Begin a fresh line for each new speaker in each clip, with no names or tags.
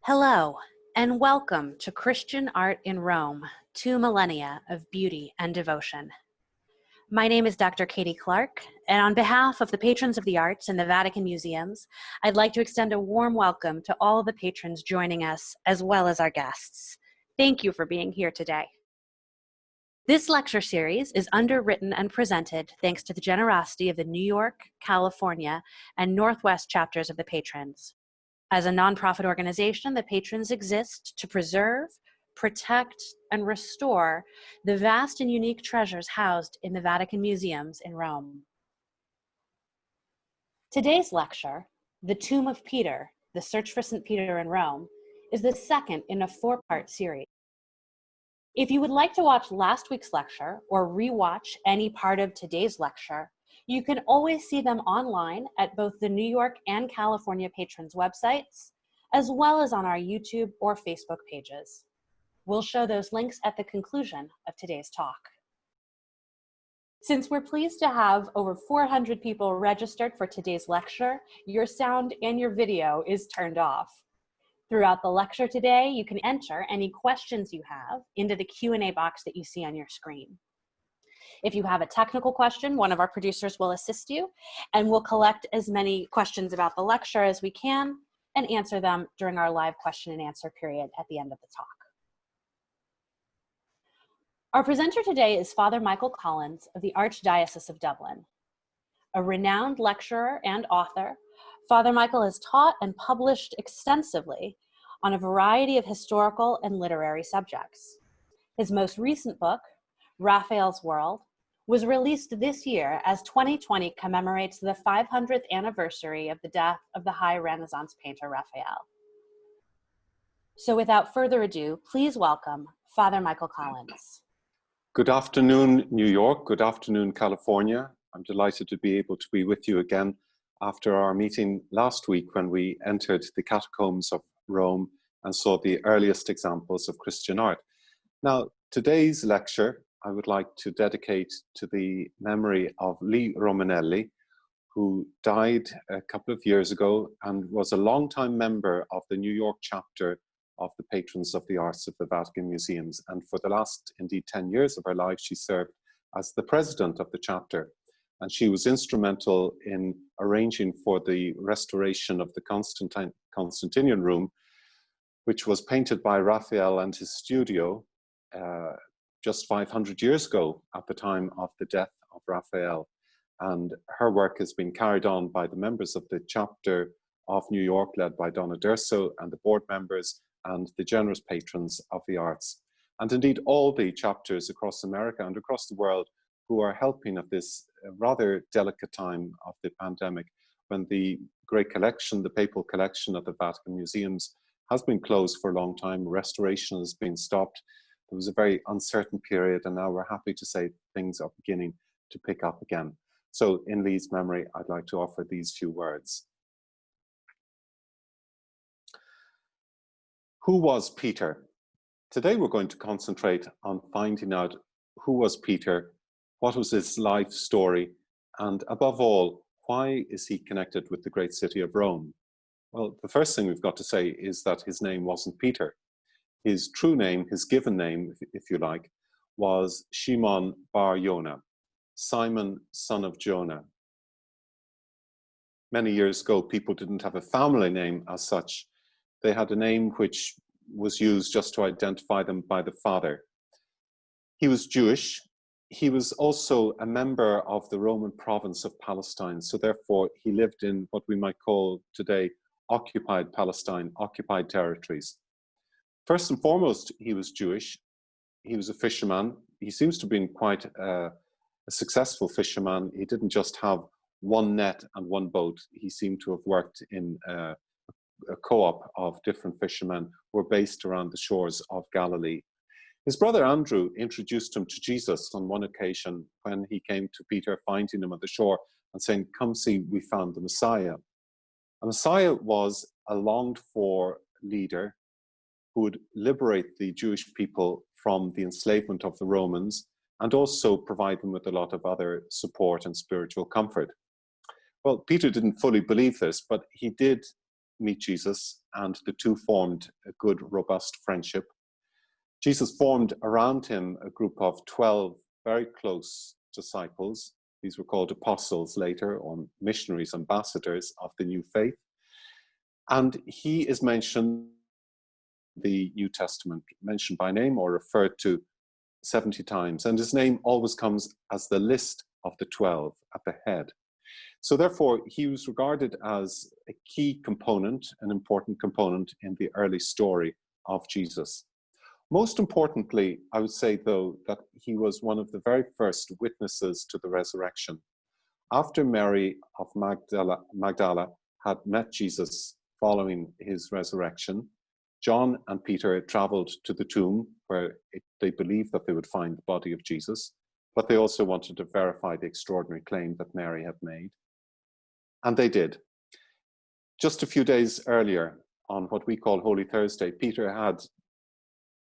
Hello, and welcome to Christian Art in Rome, 2 Millennia of Beauty and Devotion. My name is Dr. Katie Clark, and on behalf of the patrons of the arts and the Vatican Museums, I'd like to extend a warm welcome to all the patrons joining us, as well as our guests. Thank you for being here today. This lecture series is underwritten and presented thanks to the generosity of the New York, California, and Northwest chapters of the patrons. As a nonprofit organization, the patrons exist to preserve, protect, and restore the vast and unique treasures housed in the Vatican Museums in Rome. Today's lecture, The Tomb of Peter, The Search for St. Peter in Rome, is the second in a four-part series. If you would like to watch last week's lecture or rewatch any part of today's lecture, you can always see them online at both the New York and California patrons' websites, as well as on our YouTube or Facebook pages. We'll show those links at the conclusion of today's talk. Since we're pleased to have over 400 people registered for today's lecture, your sound and your video is turned off. Throughout the lecture today, you can enter any questions you have into the Q&A box that you see on your screen. If you have a technical question, one of our producers will assist you, and we'll collect as many questions about the lecture as we can and answer them during our live question and answer period at the end of the talk. Our presenter today is Father Michael Collins of the Archdiocese of Dublin. A renowned lecturer and author, Father Michael has taught and published extensively on a variety of historical and literary subjects. His most recent book, Raphael's World, was released this year as 2020 commemorates the 500th anniversary of the death of the high Renaissance painter Raphael. So without further ado, please welcome Father Michael Collins.
Good afternoon, New York. Good afternoon, California. I'm delighted to be able to be with you again after our meeting last week when we entered the catacombs of Rome and saw the earliest examples of Christian art. Now, today's lecture I would like to dedicate to the memory of Lee Romanelli, who died a couple of years ago and was a longtime member of the New York chapter of the Patrons of the Arts of the Vatican Museums. And for the last, indeed, 10 years of her life, she served as the president of the chapter. And she was instrumental in arranging for the restoration of the Constantinian room, which was painted by Raphael and his studio just 500 years ago at the time of the death of Raphael. And her work has been carried on by the members of the chapter of New York, led by Donna D'Urso, and the board members and the generous patrons of the arts. And indeed, all the chapters across America and across the world who are helping at this rather delicate time of the pandemic, when the great collection, the papal collection of the Vatican Museums, has been closed for a long time. Restoration has been stopped. It was a very uncertain period, and now we're happy to say things are beginning to pick up again. So in Lee's memory, I'd like to offer these few words. Who was Peter? Today we're going to concentrate on finding out who was Peter, what was his life story, and above all, why is he connected with the great city of Rome? Well, the first thing we've got to say is that his name wasn't Peter. His true name, his given name, if you like, was Shimon bar Yonah, Simon, son of Jonah. Many years ago, people didn't have a family name as such. They had a name which was used just to identify them by the father. He was Jewish. He was also a member of the Roman province of Palestine. So therefore, he lived in what we might call today occupied Palestine, occupied territories. First and foremost, he was Jewish. He was a fisherman. He seems to have been quite a successful fisherman. He didn't just have one net and one boat. He seemed to have worked in a co-op of different fishermen who were based around the shores of Galilee. His brother Andrew introduced him to Jesus on one occasion when he came to Peter, finding him on the shore and saying, "Come see, we found the Messiah." A Messiah was a longed-for leader who would liberate the Jewish people from the enslavement of the Romans and also provide them with a lot of other support and spiritual comfort. Well, Peter didn't fully believe this, but he did meet Jesus and the two formed a good, robust friendship. Jesus formed around him a group of 12 very close disciples. These were called apostles later, or missionaries, ambassadors of the new faith. And he is mentioned in the New Testament, mentioned by name or referred to 70 times. And his name always comes as the list of the 12 at the head. So therefore, he was regarded as a key component, an important component in the early story of Jesus. Most importantly, I would say, though, that he was one of the very first witnesses to the resurrection. After Mary of Magdala had met Jesus following his resurrection, John and Peter traveled to the tomb where they believed that they would find the body of Jesus, but they also wanted to verify the extraordinary claim that Mary had made. And they did. Just a few days earlier, on what we call Holy Thursday, Peter had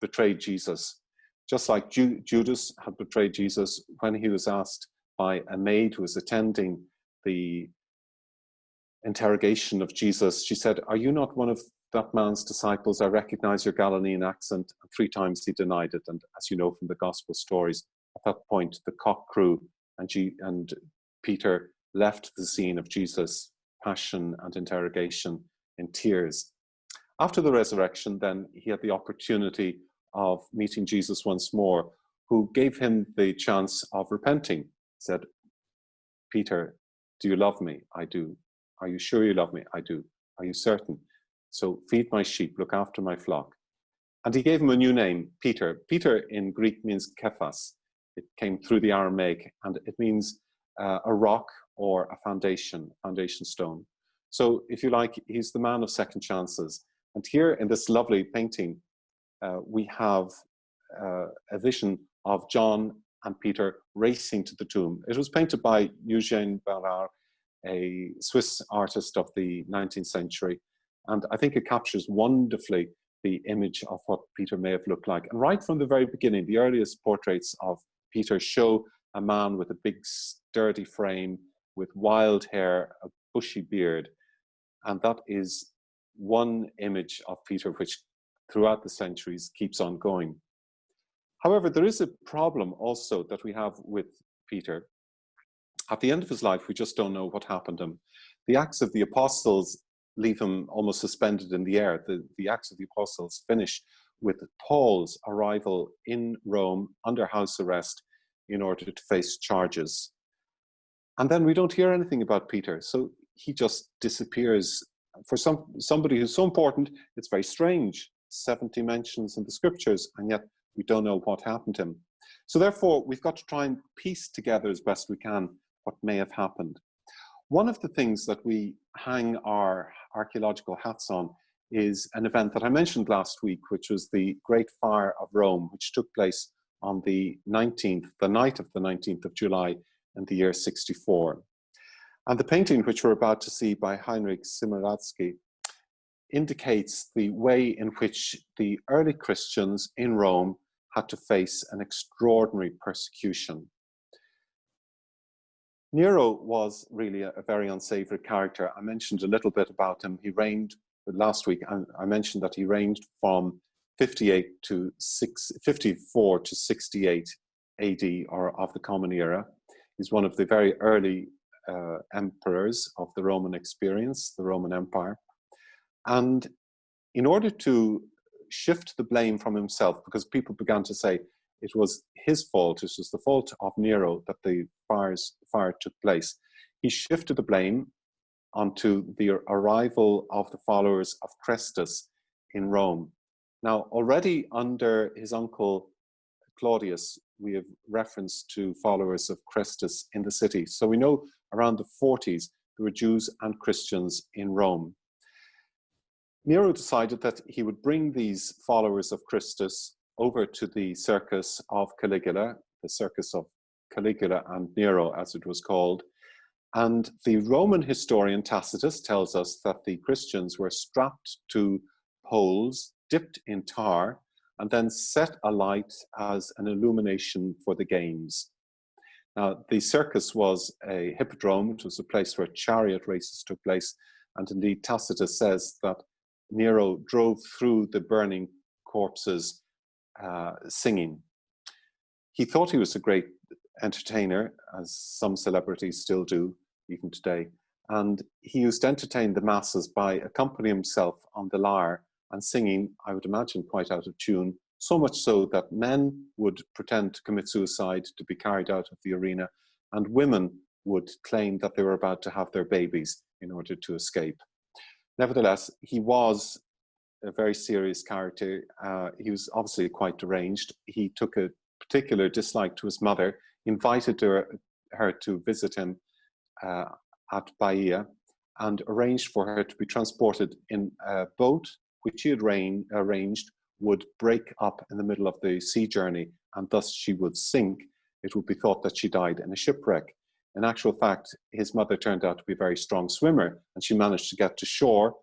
betrayed Jesus, just like Judas had betrayed Jesus when he was asked by a maid who was attending the interrogation of Jesus. She said, "Are you not one of that man's disciples? I recognize your Galilean accent." And 3 times he denied it. And as you know from the gospel stories, at that point, the cock crew and Peter left the scene of Jesus' passion and interrogation in tears. After the resurrection, then, he had the opportunity of meeting Jesus once more, who gave him the chance of repenting. He said, "Peter, do you love me?" "I do." "Are you sure you love me?" "I do." "Are you certain?" "So feed my sheep, look after my flock." And he gave him a new name, Peter. Peter in Greek means kephas. It came through the Aramaic, and it means a rock or a foundation stone. So if you like, he's the man of second chances. And here in this lovely painting, we have a vision of John and Peter racing to the tomb. It was painted by Eugène Ballard, a Swiss artist of the 19th century. And I think it captures wonderfully the image of what Peter may have looked like. And right from the very beginning, the earliest portraits of Peter show a man with a big, sturdy frame, with wild hair, a bushy beard. And that is one image of Peter which throughout the centuries keeps on going. However, there is a problem also that we have with Peter. At the end of his life, we just don't know what happened to him. The Acts of the Apostles leave him almost suspended in the air. The Acts of the Apostles finish with Paul's arrival in Rome under house arrest in order to face charges. And then we don't hear anything about Peter. So he just disappears. For somebody who's so important, it's very strange. 70 mentions in the scriptures, and yet we don't know what happened to him. So therefore, we've got to try and piece together as best we can what may have happened. One of the things that we hang our archaeological hats on is an event that I mentioned last week, which was the Great Fire of Rome, which took place on the night of the 19th of July in the year 64. And the painting which we're about to see by Heinrich Simeratsky indicates the way in which the early Christians in Rome had to face an extraordinary persecution. Nero was really a very unsavory character. I mentioned a little bit about him. He reigned last week, and I mentioned that he reigned from 54 to 68 AD, or of the Common Era. He's one of the very early emperors of the Roman experience, the Roman Empire. And in order to shift the blame from himself, because people began to say it was his fault, it was the fault of Nero that the fire took place, he shifted the blame onto the arrival of the followers of Christus in Rome. Now, already under his uncle Claudius, we have reference to followers of Christus in the city. So we know around the 40s, there were Jews and Christians in Rome. Nero decided that he would bring these followers of Christus over to the Circus of Caligula, the Circus of Caligula and Nero, as it was called. And the Roman historian Tacitus tells us that the Christians were strapped to poles, dipped in tar, and then set alight as an illumination for the games. Now, the circus was a hippodrome. It was a place where chariot races took place. And indeed, Tacitus says that Nero drove through the burning corpses singing. He thought he was a great entertainer, as some celebrities still do, even today. And he used to entertain the masses by accompanying himself on the lyre and singing, I would imagine, quite out of tune, so much so that men would pretend to commit suicide to be carried out of the arena, and women would claim that they were about to have their babies in order to escape. Nevertheless, he was a very serious character. He was obviously quite deranged. He took a particular dislike to his mother, invited her to visit him at Bahia, and arranged for her to be transported in a boat which he had arranged would break up in the middle of the sea journey, and thus she would sink. It would be thought that she died in a shipwreck. In actual fact, his mother turned out to be a very strong swimmer, and she managed to get to shore.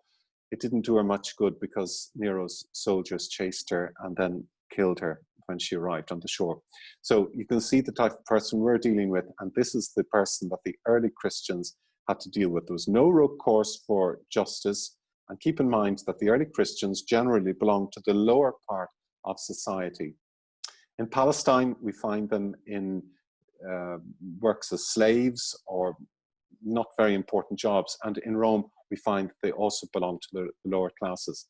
It didn't do her much good because Nero's soldiers chased her and then killed her when she arrived on the shore. So you can see the type of person we're dealing with, and this is the person that the early Christians had to deal with. There was no recourse for justice, and keep in mind that the early Christians generally belonged to the lower part of society. In Palestine, we find them in works as slaves or not very important jobs, and in Rome, we find they also belong to the lower classes.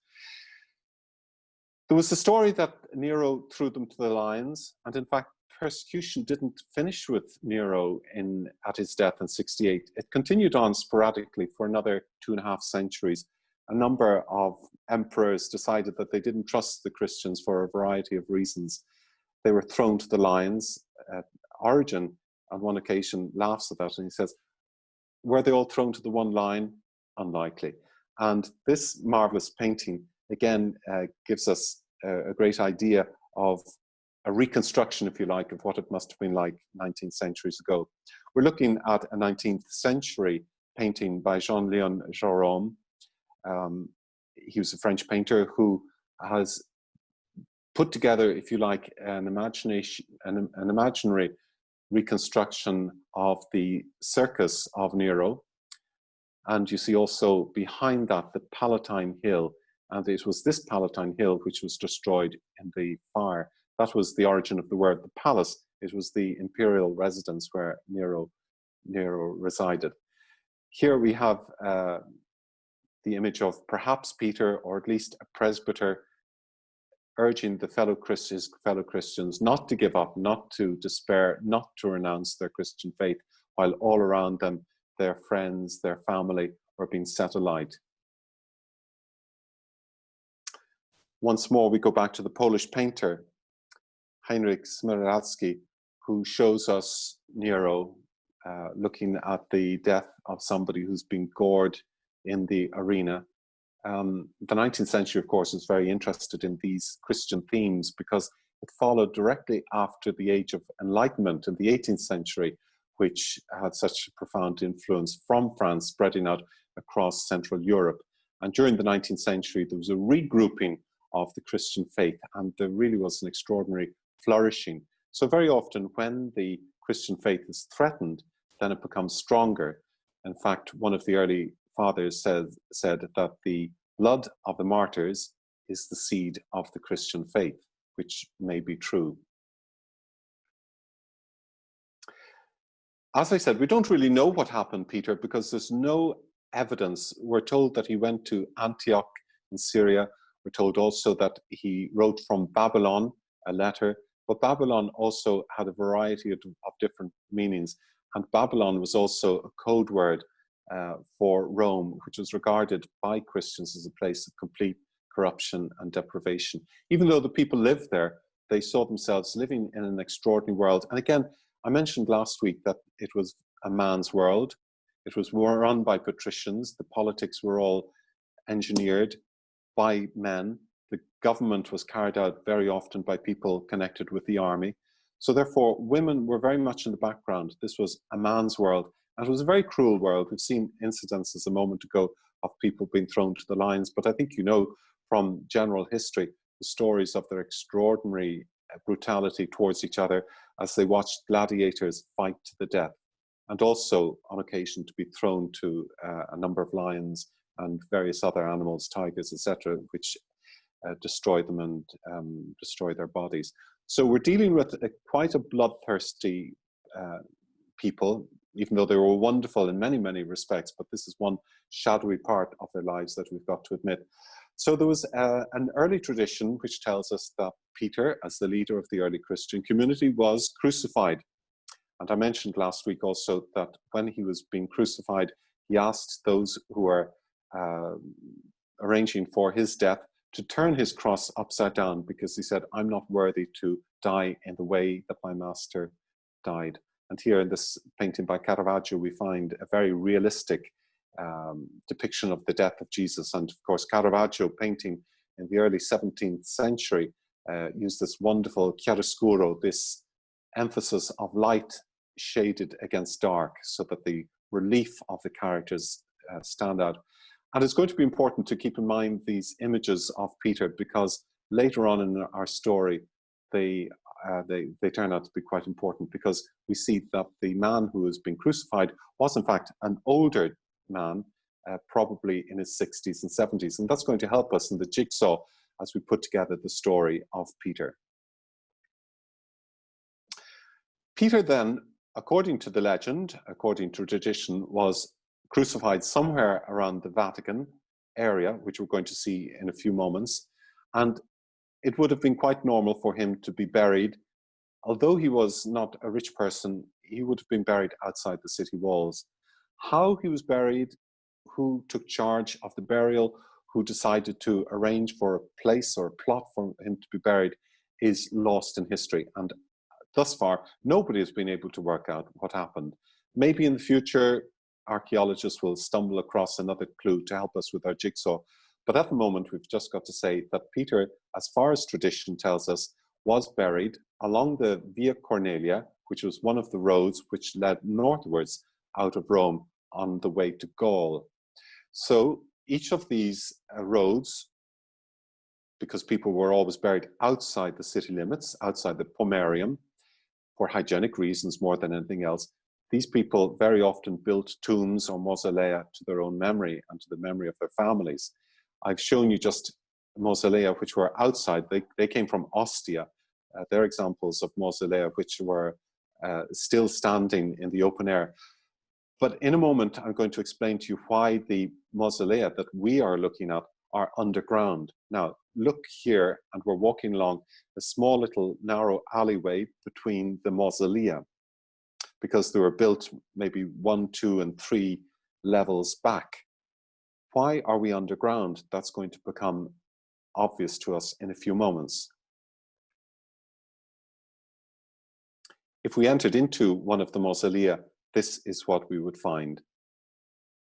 There was the story that Nero threw them to the lions, and in fact, persecution didn't finish with Nero at his death in 68. It continued on sporadically for another 2.5 centuries. A number of emperors decided that they didn't trust the Christians for a variety of reasons. They were thrown to the lions. Origen, on one occasion, laughs at that, and he says, were they all thrown to the one lion? Unlikely. And this marvelous painting, again, gives us a great idea of a reconstruction, if you like, of what it must have been like 19 centuries ago. We're looking at a 19th century painting by Jean-Léon Gérôme. He was a French painter who has put together, if you like, an imaginary reconstruction of the Circus of Nero. And you see also behind that the Palatine Hill. And it was this Palatine Hill which was destroyed in the fire. That was the origin of the word the palace. It was the imperial residence where Nero resided. Here we have the image of perhaps Peter, or at least a presbyter, urging his fellow Christians not to give up, not to despair, not to renounce their Christian faith, while all around them, their friends, their family were being set alight. Once more, we go back to the Polish painter, Heinrich Smeralski, who shows us Nero looking at the death of somebody who's been gored in the arena. The 19th century, of course, is very interested in these Christian themes because it followed directly after the Age of Enlightenment in the 18th century, which had such a profound influence from France spreading out across Central Europe. And during the 19th century, there was a regrouping of the Christian faith, and there really was an extraordinary flourishing. So very often when the Christian faith is threatened, then it becomes stronger. In fact, one of the early fathers said that the blood of the martyrs is the seed of the Christian faith, which may be true. As I said, we don't really know what happened, Peter, because there's no evidence. We're told that he went to Antioch in Syria. We're told also that he wrote from Babylon a letter, but Babylon also had a variety of different meanings. And Babylon was also a code word for Rome, which was regarded by Christians as a place of complete corruption and deprivation. Even though the people lived there, they saw themselves living in an extraordinary world. And again, I mentioned last week that it was a man's world. It was run by patricians. The politics were all engineered by men. The government was carried out very often by people connected with the army. So therefore, women were very much in the background. This was a man's world. And it was a very cruel world. We've seen incidences a moment ago of people being thrown to the lions. But I think you know from general history the stories of their extraordinary brutality towards each other as they watched gladiators fight to the death, and also on occasion to be thrown to a number of lions and various other animals, tigers, etc., which destroy them and destroy their bodies. So we're dealing with quite a bloodthirsty people, even though they were wonderful in many, many respects, but this is one shadowy part of their lives that we've got to admit. So there was an early tradition which tells us that Peter, as the leader of the early Christian community, was crucified. And I mentioned last week also that when he was being crucified, he asked those who were arranging for his death to turn his cross upside down, because he said, I'm not worthy to die in the way that my master died. And here in this painting by Caravaggio, we find a very realistic depiction of the death of Jesus. And of course, Caravaggio, painting in the early 17th century, used this wonderful chiaroscuro, this emphasis of light shaded against dark, so that the relief of the characters stand out. And it's going to be important to keep in mind these images of Peter, because later on in our story, they turn out to be quite important, because we see that the man who has been crucified was in fact an older man, probably in his 60s and 70s. And that's going to help us in the jigsaw as we put together the story of Peter. Peter then, according to the legend, according to tradition, was crucified somewhere around the Vatican area, which we're going to see in a few moments. And it would have been quite normal for him to be buried. Although he was not a rich person, he would have been buried outside the city walls. How he was buried, who took charge of the burial, who decided to arrange for a place or a plot for him to be buried, is lost in history. And thus far, nobody has been able to work out what happened. Maybe in the future, archaeologists will stumble across another clue to help us with our jigsaw. But at the moment, we've just got to say that Peter, as far as tradition tells us, was buried along the Via Cornelia, which was one of the roads which led northwards out of Rome on the way to Gaul. So each of these roads, because people were always buried outside the city limits, outside the pomerium, for hygienic reasons more than anything else, these people very often built tombs or mausolea to their own memory and to the memory of their families. I've shown you just mausolea which were outside. They came from Ostia. They're examples of mausolea which were still standing in the open air. But in a moment, I'm going to explain to you why the mausolea that we are looking at are underground. Now, look here, and we're walking along a small little narrow alleyway between the mausolea, because they were built maybe 1, 2, and 3 levels back. Why are we underground? That's going to become obvious to us in a few moments. If we entered into one of the mausolea, this is what we would find.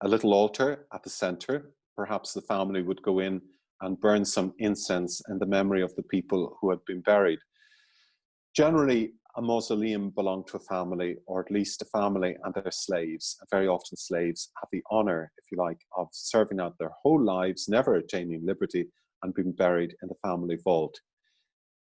A little altar at the center. Perhaps the family would go in and burn some incense in the memory of the people who had been buried. Generally, a mausoleum belonged to a family, or at least a family and their slaves. And very often slaves have the honor, if you like, of serving out their whole lives, never attaining liberty, and being buried in the family vault.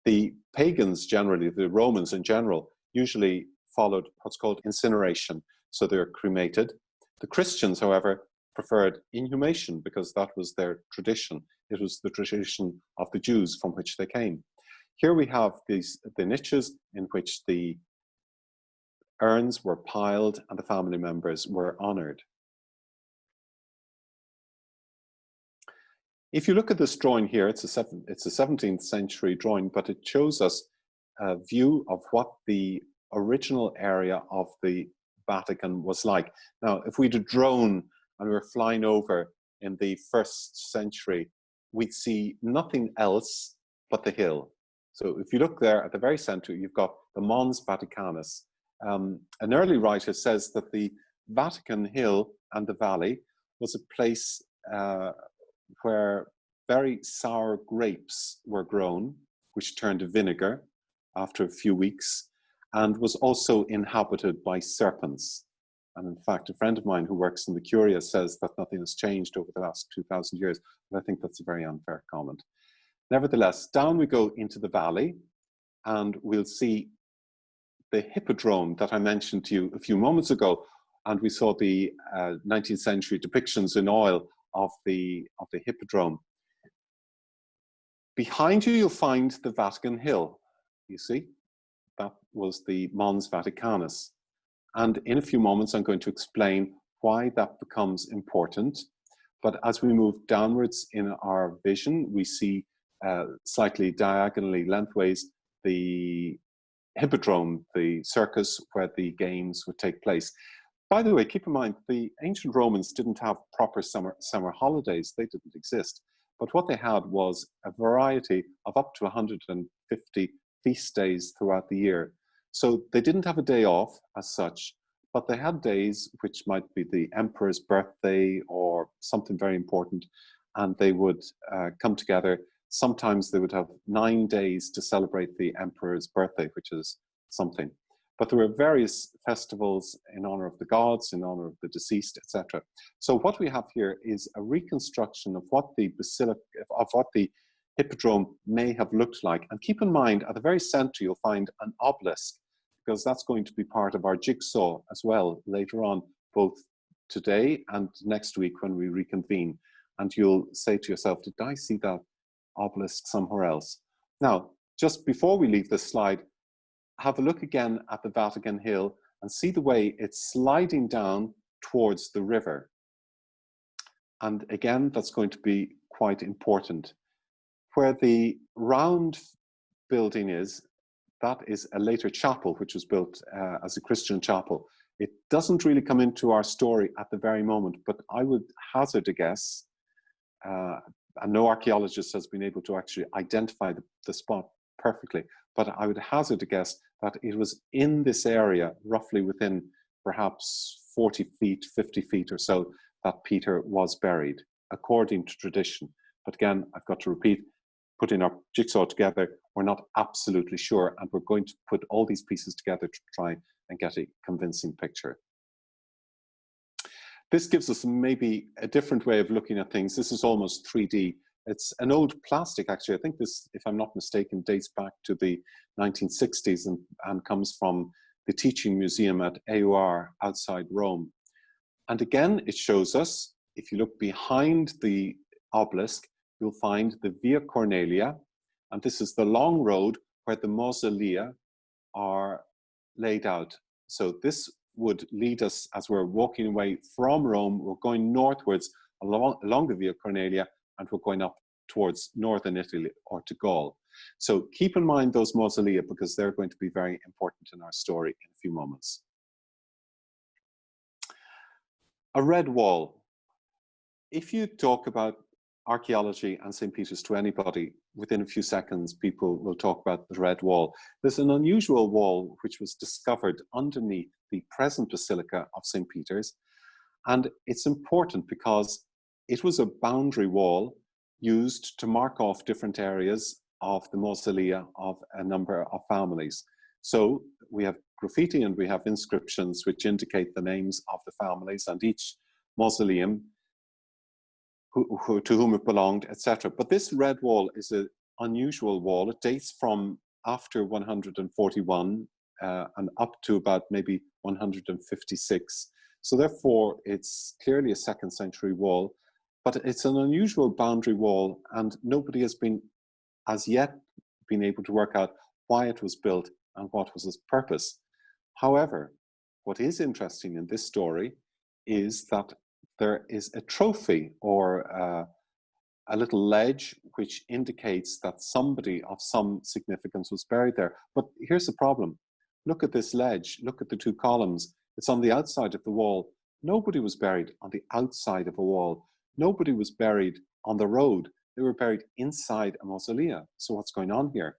The pagans generally, the Romans in general, usually followed what's called incineration. So they're cremated. The Christians, however, preferred inhumation, because that was their tradition. It was the tradition of the Jews from which they came. Here we have the niches in which the urns were piled and the family members were honored. If you look at this drawing here, it's a 17th century drawing, but it shows us a view of what the original area of the Vatican was like. Now, if we had a drone and we were flying over in the 1st century, we'd see nothing else but the hill. So if you look there at the very center, you've got the Mons Vaticanus. An early writer says that the Vatican Hill and the valley was a place where very sour grapes were grown, which turned to vinegar after a few weeks, and was also inhabited by serpents. And in fact, a friend of mine who works in the Curia says that nothing has changed over the last 2,000 years, but I think that's a very unfair comment. Nevertheless, down we go into the valley, and we'll see the hippodrome that I mentioned to you a few moments ago, and we saw the 19th century depictions in oil of the Hippodrome. Behind you, you'll find the Vatican Hill. You see, that was the Mons Vaticanus. And in a few moments, I'm going to explain why that becomes important. But as we move downwards in our vision, we see slightly diagonally lengthways the Hippodrome, the circus where the games would take place. By the way, keep in mind, the ancient Romans didn't have proper summer holidays. They didn't exist. But what they had was a variety of up to 150 feast days throughout the year. So they didn't have a day off as such, but they had days which might be the emperor's birthday or something very important, and they would come together. Sometimes they would have 9 days to celebrate the emperor's birthday, which is something. But there were various festivals in honor of the gods, in honor of the deceased, etc. So what we have here is a reconstruction of what the basilica, of what the Hippodrome may have looked like. And keep in mind, at the very center, you'll find an obelisk, because that's going to be part of our jigsaw as well later on, both today and next week when we reconvene. And you'll say to yourself, did I see that obelisk somewhere else? Now, just before we leave this slide, have a look again at the Vatican Hill and see the way it's sliding down towards the river. And again, that's going to be quite important. Where the round building is, that is a later chapel, which was built as a Christian chapel. It doesn't really come into our story at the very moment, but I would hazard a guess, and no archaeologist has been able to actually identify the spot perfectly, but I would hazard a guess that it was in this area, roughly within perhaps 40 feet, 50 feet or so, that Peter was buried, according to tradition. But again, I've got to repeat, putting our jigsaw together, we're not absolutely sure, and we're going to put all these pieces together to try and get a convincing picture. This gives us maybe a different way of looking at things. This is almost 3D. It's an old plastic, actually. I think this, if I'm not mistaken, dates back to the 1960s and comes from the Teaching Museum at AUR outside Rome. And again, it shows us, if you look behind the obelisk, you'll find the Via Cornelia, and this is the long road where the mausolea are laid out. So this would lead us, as we're walking away from Rome, we're going northwards along the Via Cornelia, and we're going up towards northern Italy or to Gaul. So keep in mind those mausolea, because they're going to be very important in our story in a few moments. A red wall. If you talk about archaeology and St. Peter's to anybody, within a few seconds, people will talk about the red wall. There's an unusual wall which was discovered underneath the present Basilica of St. Peter's. And it's important because it was a boundary wall used to mark off different areas of the mausolea of a number of families. So we have graffiti and we have inscriptions which indicate the names of the families and each mausoleum, to whom it belonged, etc. But this red wall is an unusual wall. It dates from after 141 and up to about maybe 156. So therefore, it's clearly a 2nd century wall, but it's an unusual boundary wall, and nobody has been, as yet, been able to work out why it was built and what was its purpose. However, what is interesting in this story is that there is a trophy or a little ledge which indicates that somebody of some significance was buried there. But here's the problem. Look at this ledge. Look at the 2 columns. It's on the outside of the wall. Nobody was buried on the outside of a wall. Nobody was buried on the road. They were buried inside a mausolea. So what's going on here?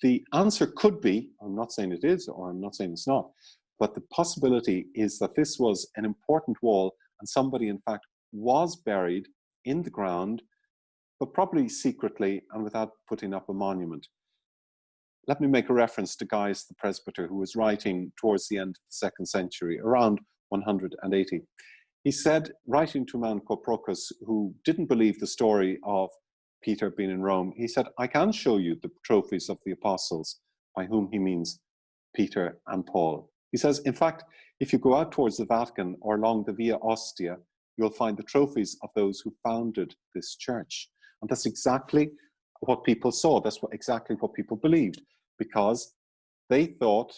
The answer could be, I'm not saying it is, or I'm not saying it's not, but the possibility is that this was an important wall and somebody, in fact, was buried in the ground, but probably secretly and without putting up a monument. Let me make a reference to Gaius the Presbyter, who was writing towards the end of the 2nd century, around 180. He said, writing to a man called Proclus, who didn't believe the story of Peter being in Rome, he said, I can show you the trophies of the apostles, by whom he means Peter and Paul. He says, in fact, if you go out towards the Vatican or along the Via Ostia, you'll find the trophies of those who founded this church. And that's exactly what people saw. That's exactly what people believed, because they thought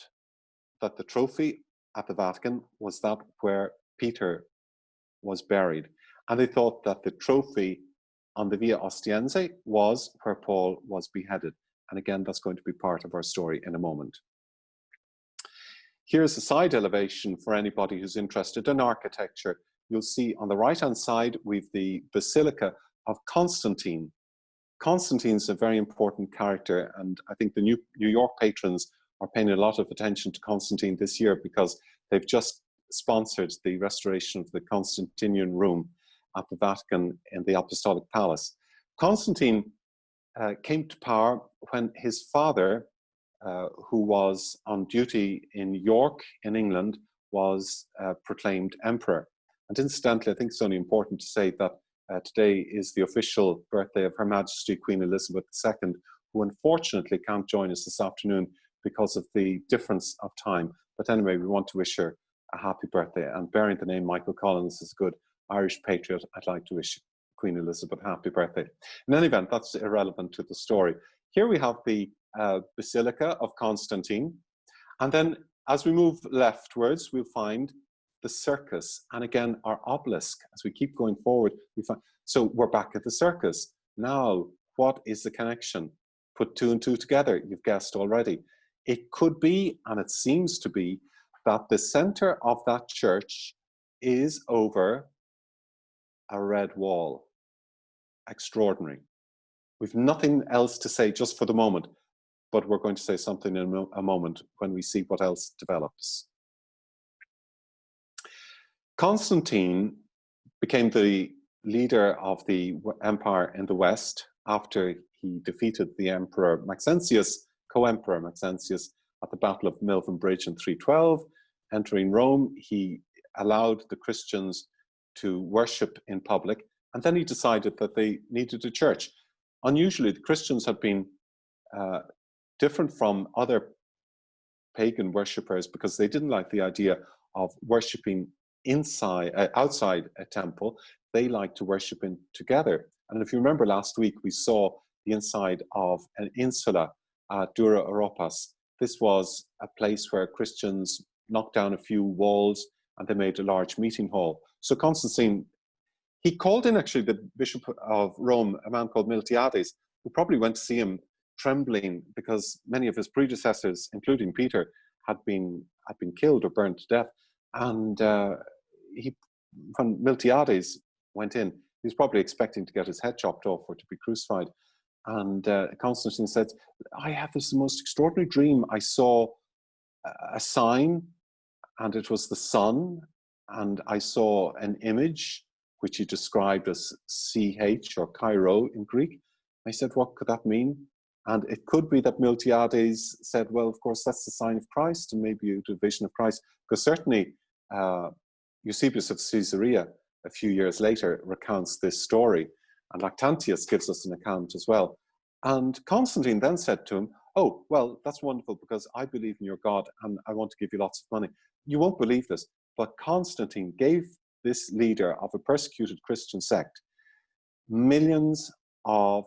that the trophy at the Vatican was that where Peter was buried. And they thought that the trophy on the Via Ostiense was where Paul was beheaded. And again, that's going to be part of our story in a moment. Here's a side elevation for anybody who's interested in architecture. You'll see on the right-hand side, we've the Basilica of Constantine. Constantine's a very important character, and I think the New York patrons are paying a lot of attention to Constantine this year because they've just sponsored the restoration of the Constantinian room at the Vatican in the Apostolic Palace. Constantine came to power when his father, who was on duty in York in England, was proclaimed emperor. And incidentally, I think it's only important to say that today is the official birthday of Her Majesty Queen Elizabeth II, who unfortunately can't join us this afternoon because of the difference of time. But anyway, we want to wish her a happy birthday. And bearing the name Michael Collins as a good Irish patriot, I'd like to wish Queen Elizabeth a happy birthday. In any event, that's irrelevant to the story. Here we have the Basilica of Constantine. And then as we move leftwards, we'll find the circus. And again, our obelisk, as we keep going forward, we find, so we're back at the circus. Now, what is the connection? Put two and two together, you've guessed already. It could be, and it seems to be, that the center of that church is over a red wall. Extraordinary. We've nothing else to say just for the moment, but we're going to say something in a moment when we see what else develops. Constantine became the leader of the empire in the West after he defeated the Emperor Maxentius, co-emperor Maxentius, at the Battle of Milvian Bridge in 312. Entering Rome, he allowed the Christians to worship in public, and then he decided that they needed a church. Unusually, the Christians had been different from other pagan worshippers because they didn't like the idea of worshipping outside a temple. They liked to worship in together. And if you remember last week, we saw the inside of an insula at Dura Europas. This was a place where Christians knocked down a few walls and they made a large meeting hall. So Constantine, he called in actually the Bishop of Rome, a man called Miltiades, who probably went to see him trembling because many of his predecessors, including Peter, had been killed or burned to death. And when Miltiades went in, he was probably expecting to get his head chopped off or to be crucified. And Constantine said, I have this most extraordinary dream. I saw a sign, and it was the sun, and I saw an image, which he described as CH or Cairo in Greek. I said, what could that mean? And it could be that Miltiades said, well, of course, that's the sign of Christ, and maybe you had a vision of Christ. Because certainly Eusebius of Caesarea, a few years later, recounts this story. And Lactantius gives us an account as well. And Constantine then said to him, oh, well, that's wonderful because I believe in your God and I want to give you lots of money. You won't believe this, but Constantine gave this leader of a persecuted Christian sect millions of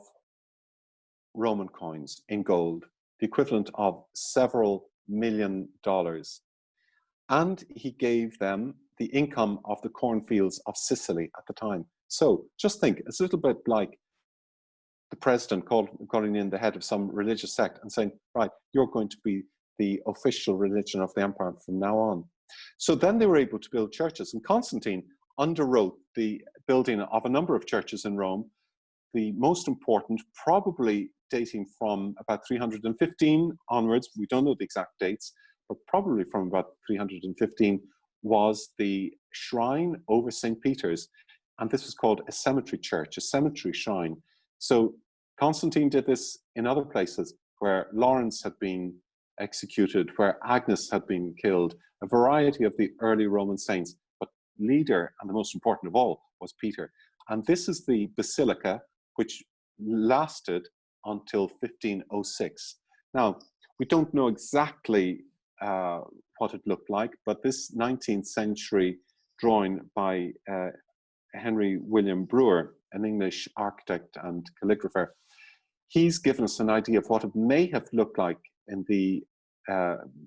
Roman coins in gold, the equivalent of several $1 million. And he gave them the income of the cornfields of Sicily at the time. So just think, it's a little bit like the president calling in the head of some religious sect and saying, right, you're going to be the official religion of the empire from now on. So then they were able to build churches, and Constantine underwrote the building of a number of churches in Rome. The most important, probably dating from about 315 onwards, we don't know the exact dates, but probably from about 315, was the shrine over St. Peter's. And this was called a cemetery church, a cemetery shrine. So Constantine did this in other places where Lawrence had been executed, where Agnes had been killed, a variety of the early Roman saints. But leader, and the most important of all, was Peter. And this is the basilica, which lasted until 1506. Now, we don't know exactly what it looked like, but this 19th century drawing by Henry William Brewer, an English architect and calligrapher. He's given us an idea of what it may have looked like in the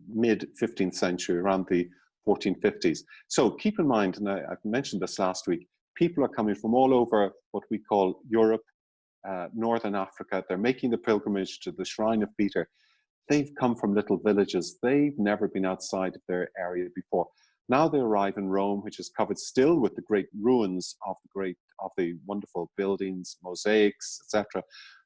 mid-15th century, around the 1450s. So keep in mind, and I've mentioned this last week, people are coming from all over what we call Europe, Northern Africa. They're making the pilgrimage to the Shrine of Peter. They've come from little villages. They've never been outside of their area before. Now they arrive in Rome, which is covered still with the great ruins of the wonderful buildings, mosaics, etc.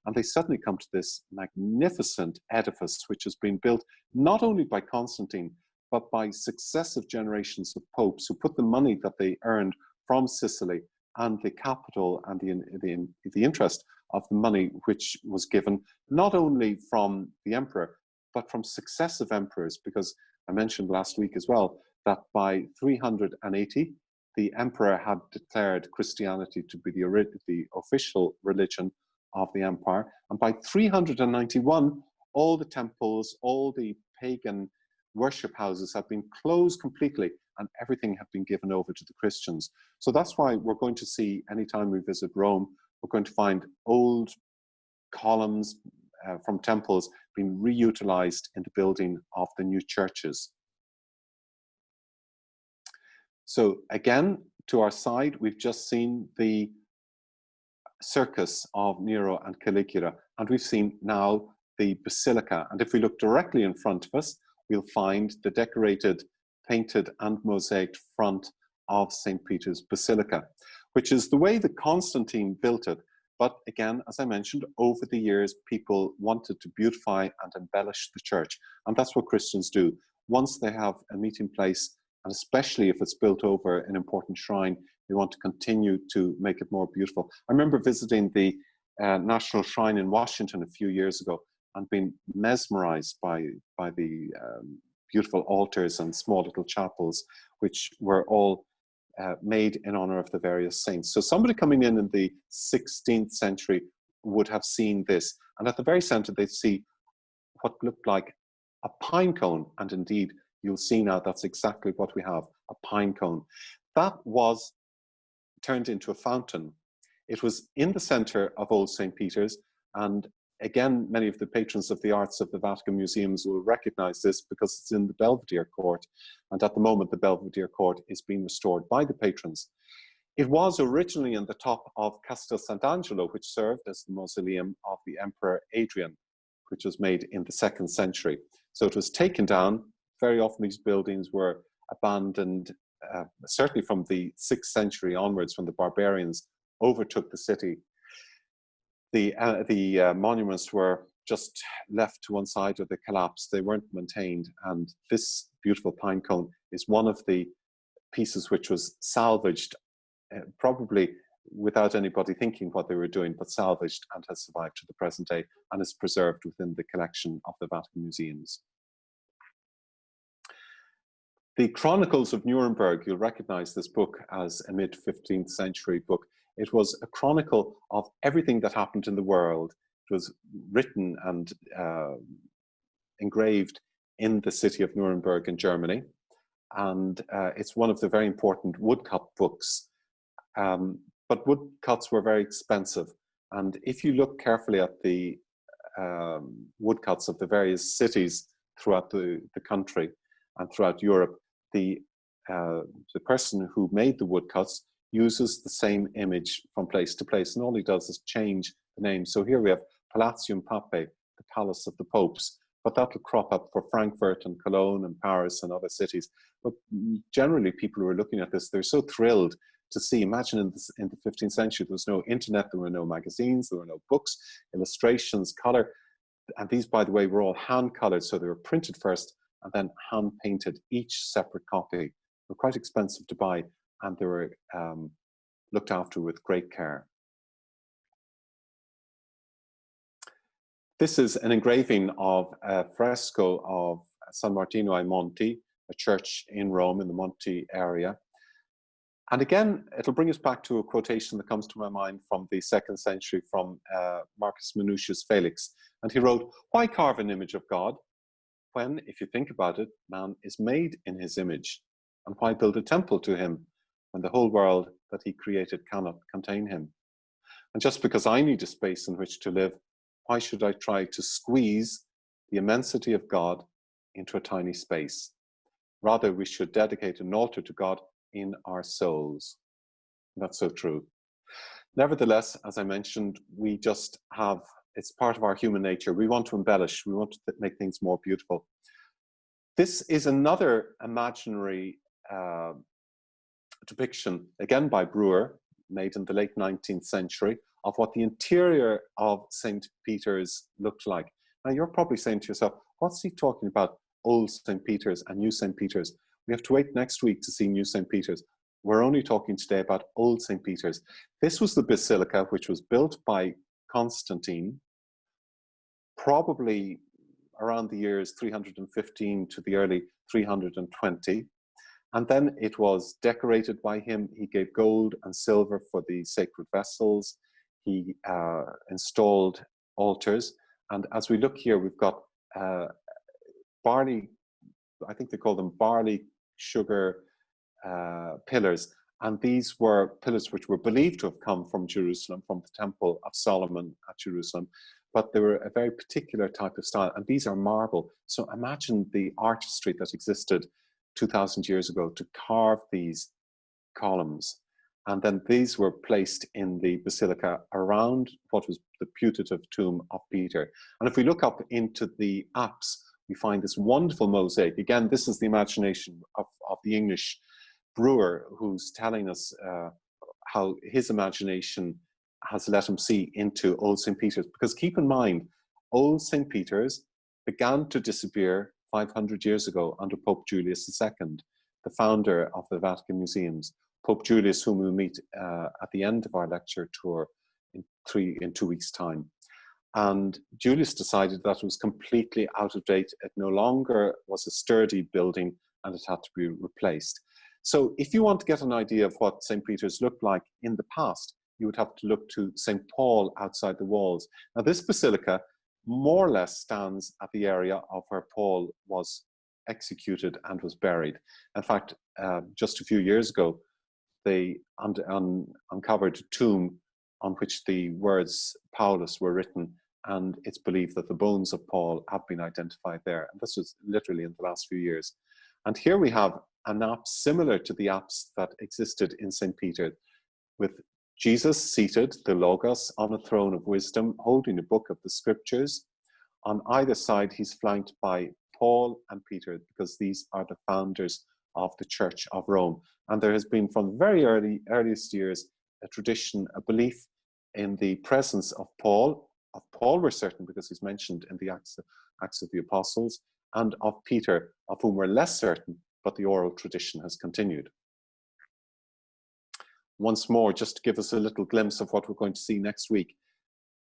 And they suddenly come to this magnificent edifice, which has been built not only by Constantine, but by successive generations of popes who put the money that they earned from Sicily and the capital and the interest of the money which was given not only from the emperor, but from successive emperors, because I mentioned last week as well that by 380, the emperor had declared Christianity to be the official religion of the empire. And by 391, all the temples, all the pagan worship houses have been closed completely and everything had been given over to the Christians. So that's why we're going to see, anytime we visit Rome, we're going to find old columns from temples being reutilized in the building of the new churches. So again, to our side, we've just seen the Circus of Nero and Caligula, and we've seen now the Basilica. And if we look directly in front of us, we'll find the decorated, painted and mosaicked front of St. Peter's Basilica, which is the way that Constantine built it. But again, as I mentioned, over the years, people wanted to beautify and embellish the church. And that's what Christians do. Once they have a meeting place, and especially if it's built over an important shrine, they want to continue to make it more beautiful. I remember visiting the National Shrine in Washington a few years ago and being mesmerized by the beautiful altars and small little chapels, which were all made in honor of the various saints. So somebody coming in the 16th century would have seen this. And at the very center, they'd see what looked like a pine cone. And indeed, you'll see now that's exactly what we have, a pine cone. That was turned into a fountain. It was in the center of Old St. Peter's. And again, many of the patrons of the arts of the Vatican museums will recognize this because it's in the Belvedere Court. And at the moment, the Belvedere Court is being restored by the patrons. It was originally in the top of Castel Sant'Angelo, which served as the mausoleum of the Emperor Adrian, which was made in the 2nd century. So it was taken down. Very often these buildings were abandoned, certainly from the 6th century onwards, when the barbarians overtook the city. The monuments were just left to one side or they collapsed. They weren't maintained. And this beautiful pine cone is one of the pieces which was salvaged, probably without anybody thinking what they were doing, but salvaged and has survived to the present day and is preserved within the collection of the Vatican museums. The Chronicles of Nuremberg, you'll recognize this book as a mid-15th century book. It was a chronicle of everything that happened in the world. It was written and engraved in the city of Nuremberg in Germany. And it's one of the very important woodcut books. But woodcuts were very expensive. And if you look carefully at the woodcuts of the various cities throughout the country and throughout Europe, the person who made the woodcuts uses the same image from place to place, and all he does is change the name. So here we have Palatium Papae, the Palace of the Popes, but that will crop up for Frankfurt and Cologne and Paris and other cities. But generally, people who are looking at this, they're so thrilled to see. Imagine in the 15th century, there was no internet, there were no magazines, there were no books, illustrations, color. And these, by the way, were all hand-colored, so they were printed first and then hand-painted, each separate copy. They were quite expensive to buy, and they were looked after with great care. This is an engraving of a fresco of San Martino ai Monti, a church in Rome in the Monti area. And again, it'll bring us back to a quotation that comes to my mind from the 2nd century from Marcus Minucius Felix. And he wrote, "Why carve an image of God when, if you think about it, man is made in his image? And why build a temple to him when the whole world that he created cannot contain him. And just because I need a space in which to live, why should I try to squeeze the immensity of God into a tiny space? Rather, we should dedicate an altar to God in our souls. That's so true. Nevertheless, as I mentioned, we just have, it's part of our human nature. We want to embellish. We want to make things more beautiful. This is another imaginary depiction, again by Brewer, made in the late 19th century, of what the interior of St. Peter's looked like. Now, you're probably saying to yourself, what's he talking about, old St. Peter's and new St. Peter's? We have to wait next week to see new St. Peter's. We're only talking today about old St. Peter's. This was the basilica which was built by Constantine, probably around the years 315 to the early 320. And then it was decorated by him. He gave gold and silver for the sacred vessels. He installed altars. And as we look here, we've got barley, I think they call them barley sugar pillars. And these were pillars which were believed to have come from Jerusalem, from the Temple of Solomon at Jerusalem. But they were a very particular type of style. And these are marble. So imagine the artistry that existed 2,000 years ago to carve these columns. And then these were placed in the basilica around what was the putative tomb of Peter. And if we look up into the apse, we find this wonderful mosaic. Again, this is the imagination of the English Brewer, who's telling us how his imagination has let him see into Old St. Peter's. Because keep in mind, Old St. Peter's began to disappear 500 years ago under Pope Julius II, the founder of the Vatican Museums. Pope Julius, whom we'll meet at the end of our lecture tour in 2 weeks' time. And Julius decided that it was completely out of date. It no longer was a sturdy building and it had to be replaced. So if you want to get an idea of what St. Peter's looked like in the past, you would have to look to St. Paul outside the walls. Now this basilica more or less stands at the area of where Paul was executed and was buried. In fact, just a few years ago, they uncovered a tomb on which the words Paulus were written, and it's believed that the bones of Paul have been identified there. And this was literally in the last few years. And here we have an apse similar to the apse that existed in St. Peter, with Jesus seated, the Logos, on a throne of wisdom, holding a book of the scriptures. On either side, he's flanked by Paul and Peter, because these are the founders of the Church of Rome. And there has been, from the very earliest years, a tradition, a belief in the presence of Paul. Of Paul we're certain because he's mentioned in the Acts of the Apostles, and of Peter, of whom we're less certain, but the oral tradition has continued. Once more, just to give us a little glimpse of what we're going to see next week.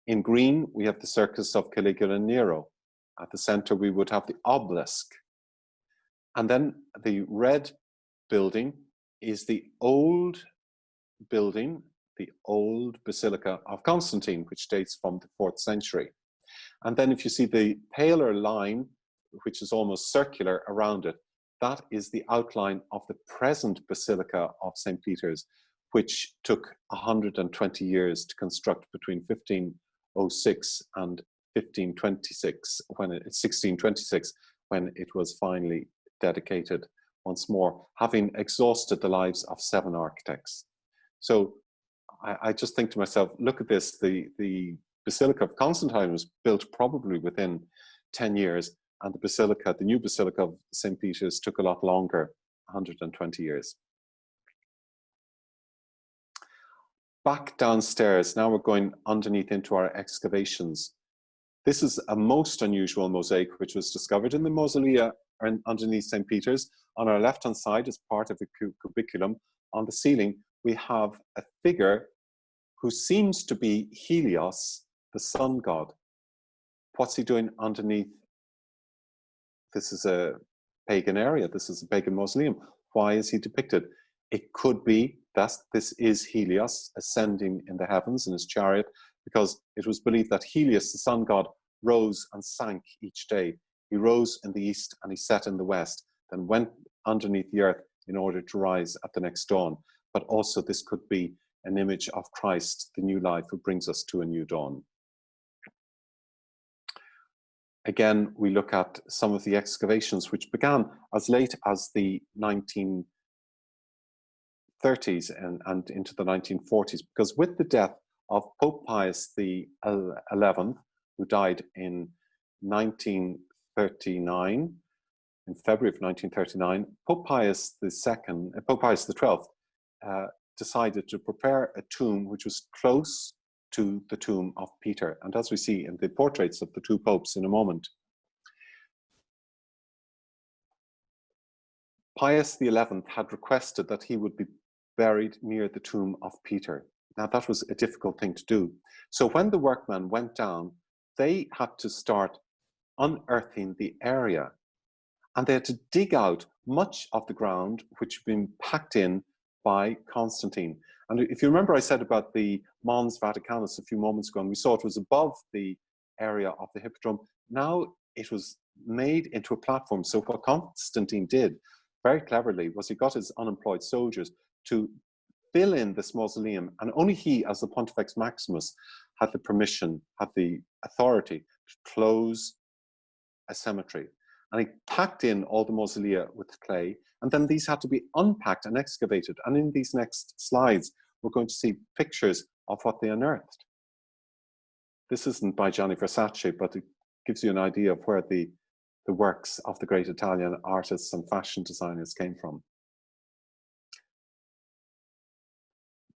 In green, we have the Circus of Caligula and Nero. At the center, we would have the obelisk. And then the red building is the old building, the old Basilica of Constantine, which dates from the 4th century. And then if you see the paler line, which is almost circular around it, that is the outline of the present Basilica of St. Peter's, which took 120 years to construct between 1506 and 1626, when it was finally dedicated once more, having exhausted the lives of 7 architects. So I just think to myself, look at this, the Basilica of Constantine was built probably within 10 years, and the new Basilica of St. Peter's took a lot longer, 120 years. Back downstairs, now we're going underneath into our excavations. This is a most unusual mosaic which was discovered in the mausolea underneath St. Peter's. On our left-hand side, as part of the cubiculum, on the ceiling, we have a figure who seems to be Helios, the sun god. What's he doing underneath? This is a pagan area. This is a pagan mausoleum. Why is he depicted? It could be that this is Helios ascending in the heavens in his chariot, because it was believed that Helios, the sun god, rose and sank each day. He rose in the east and he set in the west, then went underneath the earth in order to rise at the next dawn. but also this could be an image of Christ, the new life who brings us to a new dawn. Again, we look at some of the excavations which began as late as the 1930s and into the 1940s, because with the death of Pope Pius XI, who died in 1939, in February of 1939, Pope Pius XII decided to prepare a tomb which was close to the tomb of Peter. And as we see in the portraits of the two popes in a moment, Pius XI had requested that he would be buried near the tomb of Peter. Now that was a difficult thing to do. So when the workmen went down, they had to start unearthing the area. And they had to dig out much of the ground which had been packed in by Constantine. And if you remember, I said about the Mons Vaticanus a few moments ago, and we saw it was above the area of the Hippodrome. Now it was made into a platform. So what Constantine did very cleverly was he got his unemployed soldiers to fill in this mausoleum, and only he, as the Pontifex Maximus, had the permission, had the authority to close a cemetery. And he packed in all the mausolea with clay, and then these had to be unpacked and excavated. And in these next slides, we're going to see pictures of what they unearthed. This isn't by Gianni Versace, but it gives you an idea of where the works of the great Italian artists and fashion designers came from.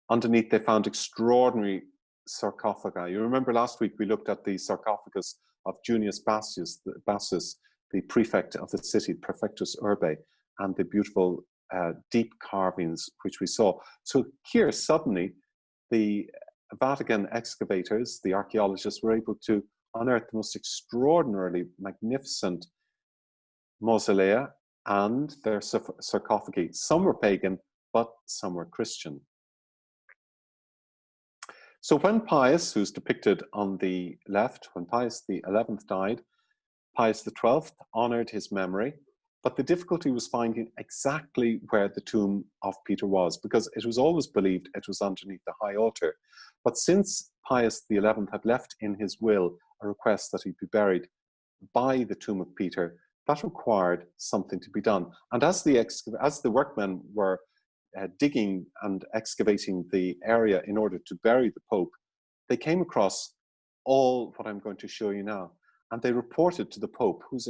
Underneath, they found extraordinary sarcophagi. You remember last week we looked at the sarcophagus of Julius Bassus, the prefect of the city, Prefectus Urbe, and the beautiful deep carvings which we saw. So here, suddenly, the Vatican excavators, the archaeologists, were able to unearth the most extraordinarily magnificent mausolea and their sarcophagi. Some were pagan, but some were Christian. So when Pius, who's depicted on the left, when Pius XI died, Pius XII honored his memory, but the difficulty was finding exactly where the tomb of Peter was, because it was always believed it was underneath the high altar. But since Pius XI had left in his will a request that he be buried by the tomb of Peter, that required something to be done. And as the workmen were digging and excavating the area in order to bury the Pope, they came across all what I'm going to show you now. And they reported to the Pope, who's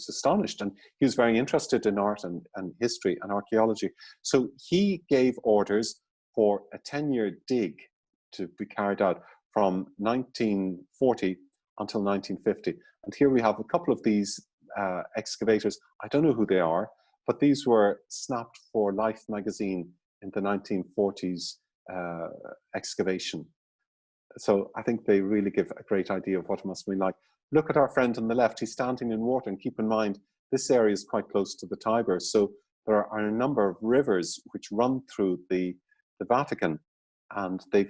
astonished, and he was very interested in art and history and archaeology. So he gave orders for a 10-year dig to be carried out from 1940 until 1950. And here we have a couple of these excavators. I don't know who they are, but these were snapped for Life magazine in the 1940s excavation. So I think they really give a great idea of what it must be like. Look at our friend on the left. He's standing in water, and keep in mind, this area is quite close to the Tiber. So there are a number of rivers which run through the Vatican, and they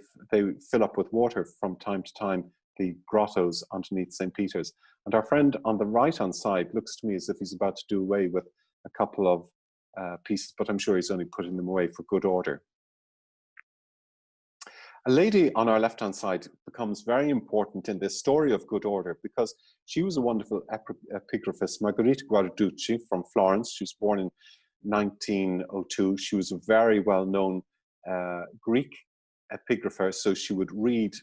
fill up with water from time to time, the grottos underneath St. Peter's. And our friend on the right-hand side looks to me as if he's about to do away with a couple of pieces, but I'm sure he's only putting them away for good order. A lady on our left-hand side becomes very important in this story of good order because she was a wonderful epigraphist, Margherita Guarducci from Florence. She was born in 1902. She was a very well-known Greek epigrapher, so she would read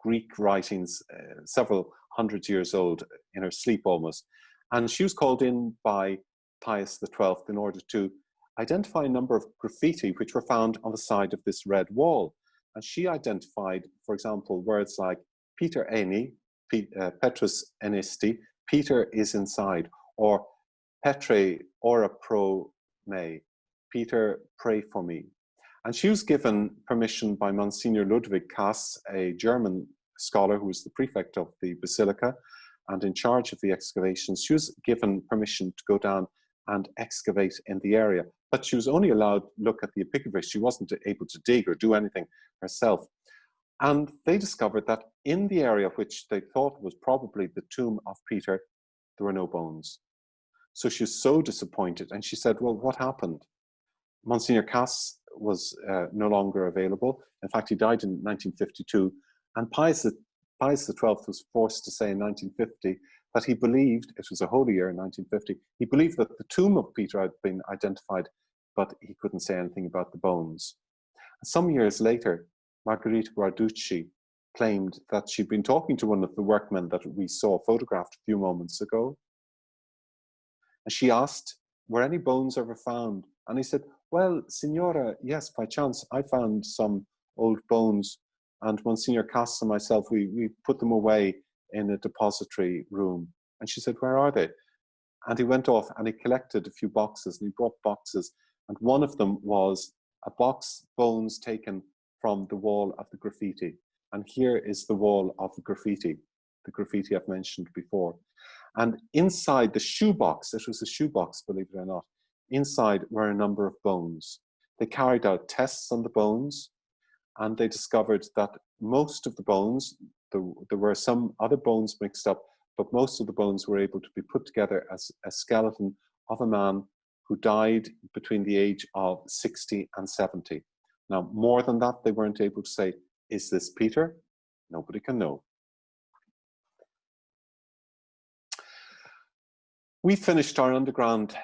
Greek writings several hundred years old in her sleep almost. And she was called in by Pius XII in order to identify a number of graffiti which were found on the side of this red wall. And she identified, for example, words like Peter Eni, Petrus Enisti, Peter is inside, or Petre ora pro me, Peter, pray for me. And she was given permission by Monsignor Ludwig Kass, a German scholar who was the prefect of the Basilica and in charge of the excavations. She was given permission to go down and excavate in the area, but she was only allowed to look at the epigraphs. She wasn't able to dig or do anything herself. And they discovered that in the area which they thought was probably the tomb of Peter, there were no bones. So she was so disappointed, and she said, well, what happened? Monsignor Kass was no longer available. In fact, he died in 1952, and Pius XII was forced to say in 1950 that he believed, it was a holy year in 1950, he believed that the tomb of Peter had been identified, but he couldn't say anything about the bones. Some years later, Margherita Guarducci claimed that she'd been talking to one of the workmen that we saw photographed a few moments ago. And she asked, were any bones ever found? And he said, well, Signora, yes, by chance, I found some old bones. And Monsignor Cass and myself, we put them away in a depository room. And she said, where are they? And he went off and he collected a few boxes, and he brought boxes. And one of them was a box, bones taken from the wall of the graffiti. And here is the wall of the graffiti I've mentioned before. And inside the shoebox, it was a shoebox, believe it or not, inside were a number of bones. They carried out tests on the bones, and they discovered that most of the bones, there were some other bones mixed up, but most of the bones were able to be put together as a skeleton of a man who died between the age of 60 and 70. Now, more than that, they weren't able to say, is this Peter? Nobody can know. We finished our underground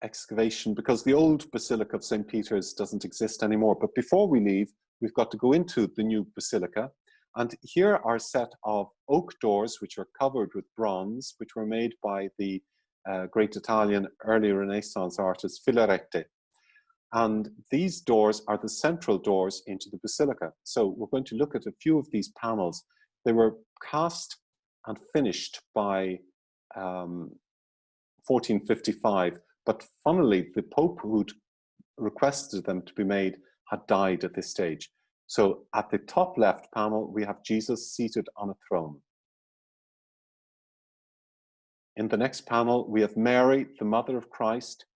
excavation because the old Basilica of St Peters doesn't exist anymore. But before we leave, we've got to go into the new basilica. And here are a set of oak doors, which are covered with bronze, which were made by the great Italian early Renaissance artist Filarete. And these doors are the central doors into the basilica. So we're going to look at a few of these panels. They were cast and finished by 1455, but funnily, the Pope who'd requested them to be made had died at this stage. So at the top left panel, we have Jesus seated on a throne. In the next panel, we have Mary, the mother of Christ.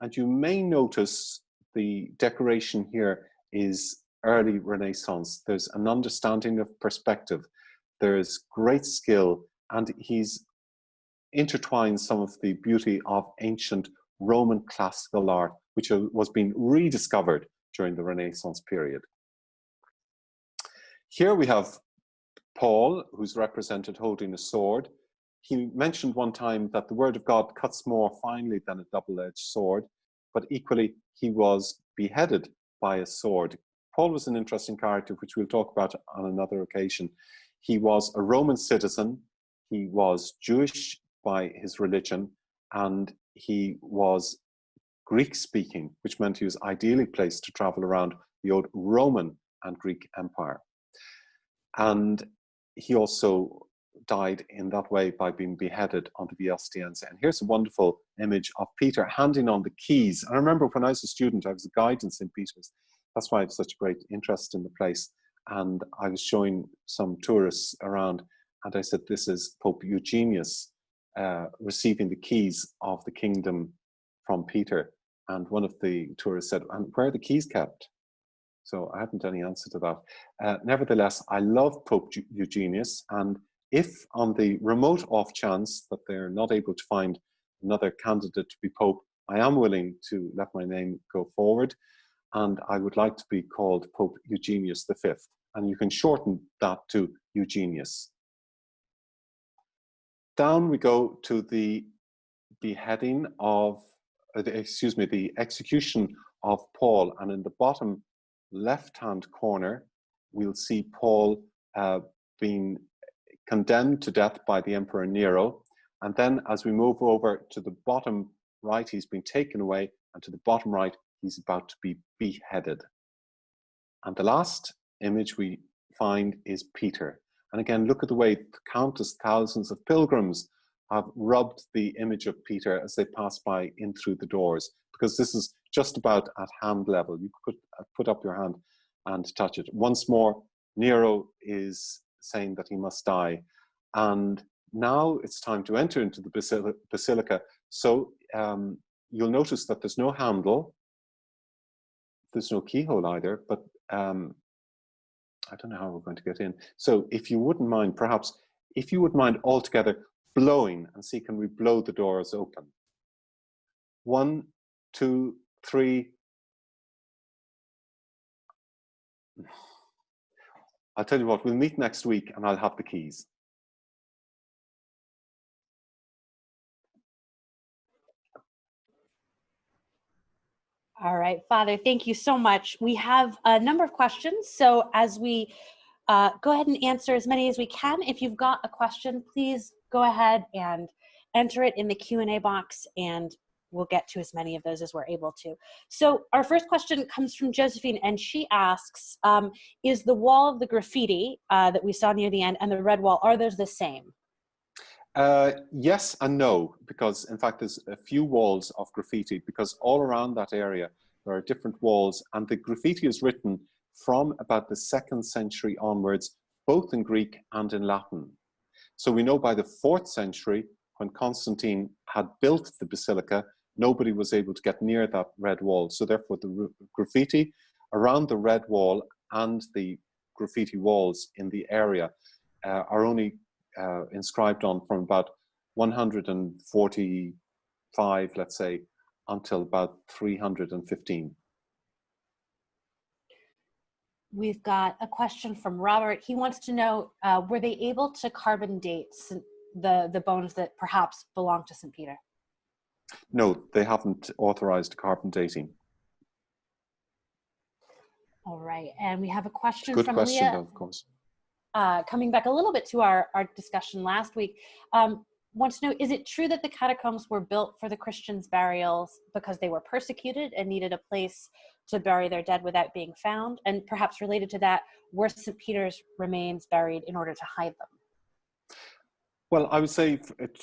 And you may notice the decoration here is early Renaissance. There's an understanding of perspective. There's great skill, and he's intertwined some of the beauty of ancient Roman classical art, which was being rediscovered during the Renaissance period. Here we have Paul, who's represented holding a sword. He mentioned one time that the word of God cuts more finely than a double-edged sword, but equally he was beheaded by a sword. Paul was an interesting character, which we'll talk about on another occasion. He was a Roman citizen, he was Jewish by his religion, and he was Greek-speaking, which meant he was ideally placed to travel around the old Roman and Greek Empire. And he also died in that way by being beheaded on the Via Ostiense. And here's a wonderful image of Peter handing on the keys. I remember when I was a student, I was a guide in St. Peter's. That's why I have such great interest in the place. And I was showing some tourists around, and I said, this is Pope Eugenius receiving the keys of the kingdom from Peter. And one of the tourists said, and where are the keys kept? So I haven't any answer to that. Nevertheless, I love Pope Eugenius, and if on the remote off chance that they're not able to find another candidate to be Pope, I am willing to let my name go forward, and I would like to be called Pope Eugenius V, and you can shorten that to Eugenius. Down we go to the beheading of, the execution of Paul, and in the bottom left-hand corner, we'll see Paul being condemned to death by the Emperor Nero. And then as we move over to the bottom right, he's been taken away, and to the bottom right, he's about to be beheaded. And the last image we find is Peter. And again, look at the way countless thousands of pilgrims have rubbed the image of Peter as they pass by in through the doors, because this is just about at hand level. You could put up your hand and touch it. Once more, Nero is saying that he must die. And now it's time to enter into the basilica. So you'll notice that there's no handle. There's no keyhole either, but I don't know how we're going to get in. So if you wouldn't mind, perhaps, if you would mind altogether blowing and see, can we blow the doors open? 1, 2, 3. I'll tell you what, we'll meet next week and I'll have the keys.
All right, Father, thank you so much. We have a number of questions, so as we go ahead and answer as many as we can. If you've got a question, please go ahead and enter it in the Q&A box, and we'll get to as many of those as we're able to. So our first question comes from Josephine, and she asks, is the wall of the graffiti that we saw near the end and the red wall, are those the same?
Yes and no, because in fact there's a few walls of graffiti, because all around that area there are different walls, and the graffiti is written from about the 2nd century onwards, both in Greek and in Latin. So we know by the 4th century, when Constantine had built the basilica, nobody was able to get near that red wall. So therefore the graffiti around the red wall and the graffiti walls in the area are only inscribed on from about 145, let's say, until about 315.
We've got a question from Robert. He wants to know, were they able to carbon date the bones that perhaps belong to St. Peter?
No, they haven't authorized carbon dating.
All right, and we have a question
Good
from
question,
Leah.
though, of course.
Coming back a little bit to our discussion last week, wants to know, is it true that the catacombs were built for the Christians' burials because they were persecuted and needed a place to bury their dead without being found? And perhaps related to that, were St. Peter's remains buried in order to hide them?
Well, I would say,